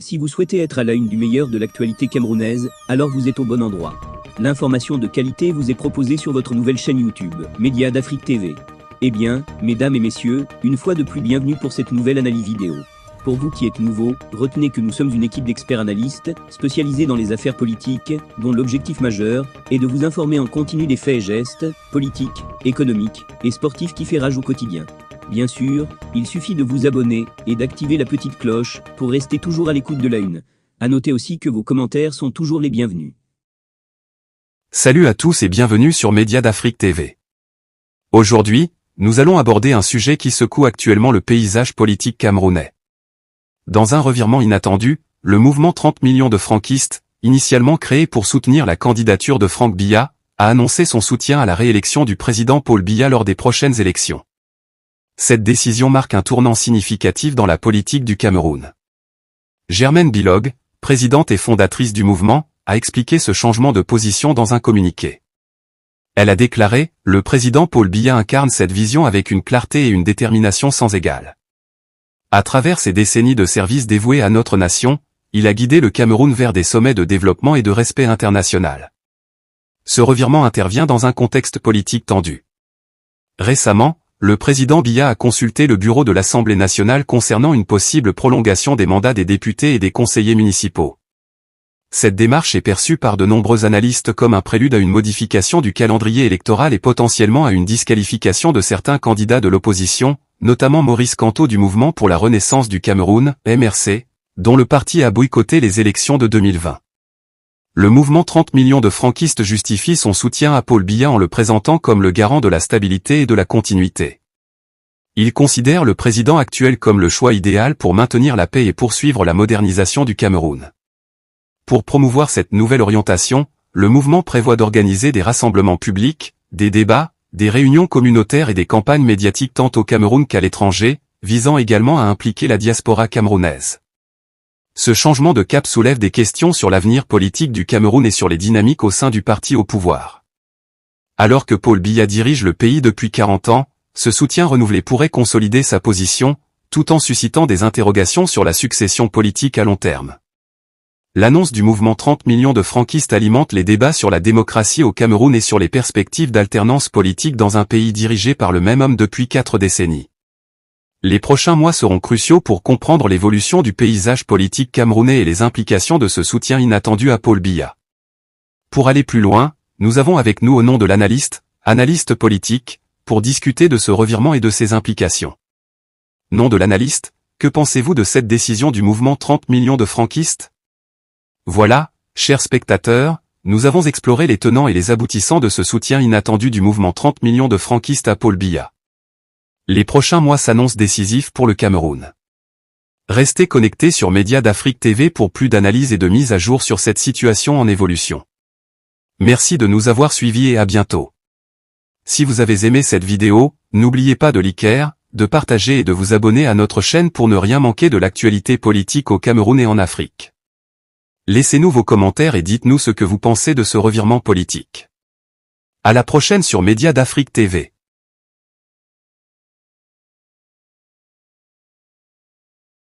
Si vous souhaitez être à la une du meilleur de l'actualité camerounaise, alors vous êtes au bon endroit. L'information de qualité vous est proposée sur votre nouvelle chaîne YouTube, Média d'Afrique TV. Eh bien, mesdames et messieurs, une fois de plus bienvenue pour cette nouvelle analyse vidéo. Pour vous qui êtes nouveaux, retenez que nous sommes une équipe d'experts analystes, spécialisés dans les affaires politiques, dont l'objectif majeur est de vous informer en continu des faits et gestes, politiques, économiques et sportifs qui fait rage au quotidien. Bien sûr, il suffit de vous abonner et d'activer la petite cloche pour rester toujours à l'écoute de la une. À noter aussi que vos commentaires sont toujours les bienvenus. Salut à tous et bienvenue sur Média d'Afrique TV. Aujourd'hui, nous allons aborder un sujet qui secoue actuellement le paysage politique camerounais. Dans un revirement inattendu, le mouvement 30 millions de franquistes, initialement créé pour soutenir la candidature de Franck Biya, a annoncé son soutien à la réélection du président Paul Biya lors des prochaines élections. Cette décision marque un tournant significatif dans la politique du Cameroun. Germaine Bilog, présidente et fondatrice du mouvement, a expliqué ce changement de position dans un communiqué. Elle a déclaré « Le président Paul Biya incarne cette vision avec une clarté et une détermination sans égale. À travers ces décennies de service dévoués à notre nation, il a guidé le Cameroun vers des sommets de développement et de respect international. » Ce revirement intervient dans un contexte politique tendu. Récemment, le président Biya a consulté le bureau de l'Assemblée nationale concernant une possible prolongation des mandats des députés et des conseillers municipaux. Cette démarche est perçue par de nombreux analystes comme un prélude à une modification du calendrier électoral et potentiellement à une disqualification de certains candidats de l'opposition, notamment Maurice Kamto du Mouvement pour la Renaissance du Cameroun, MRC, dont le parti a boycotté les élections de 2020. Le mouvement 30 millions de franquistes justifie son soutien à Paul Biya en le présentant comme le garant de la stabilité et de la continuité. Il considère le président actuel comme le choix idéal pour maintenir la paix et poursuivre la modernisation du Cameroun. Pour promouvoir cette nouvelle orientation, le mouvement prévoit d'organiser des rassemblements publics, des débats, des réunions communautaires et des campagnes médiatiques tant au Cameroun qu'à l'étranger, visant également à impliquer la diaspora camerounaise. Ce changement de cap soulève des questions sur l'avenir politique du Cameroun et sur les dynamiques au sein du parti au pouvoir. Alors que Paul Biya dirige le pays depuis 40 ans, ce soutien renouvelé pourrait consolider sa position, tout en suscitant des interrogations sur la succession politique à long terme. L'annonce du mouvement 30 millions de franquistes alimente les débats sur la démocratie au Cameroun et sur les perspectives d'alternance politique dans un pays dirigé par le même homme depuis 4 décennies. Les prochains mois seront cruciaux pour comprendre l'évolution du paysage politique camerounais et les implications de ce soutien inattendu à Paul Biya. Pour aller plus loin, nous avons avec nous au nom de analyste politique, pour discuter de ce revirement et de ses implications. Nom de l'analyste, que pensez-vous de cette décision du mouvement 30 millions de franquistes ? Voilà, chers spectateurs, nous avons exploré les tenants et les aboutissants de ce soutien inattendu du mouvement 30 millions de franquistes à Paul Biya. Les prochains mois s'annoncent décisifs pour le Cameroun. Restez connectés sur Média d'Afrique TV pour plus d'analyses et de mise à jour sur cette situation en évolution. Merci de nous avoir suivis et à bientôt. Si vous avez aimé cette vidéo, n'oubliez pas de liker, de partager et de vous abonner à notre chaîne pour ne rien manquer de l'actualité politique au Cameroun et en Afrique. Laissez-nous vos commentaires et dites-nous ce que vous pensez de ce revirement politique. À la prochaine sur Média d'Afrique TV.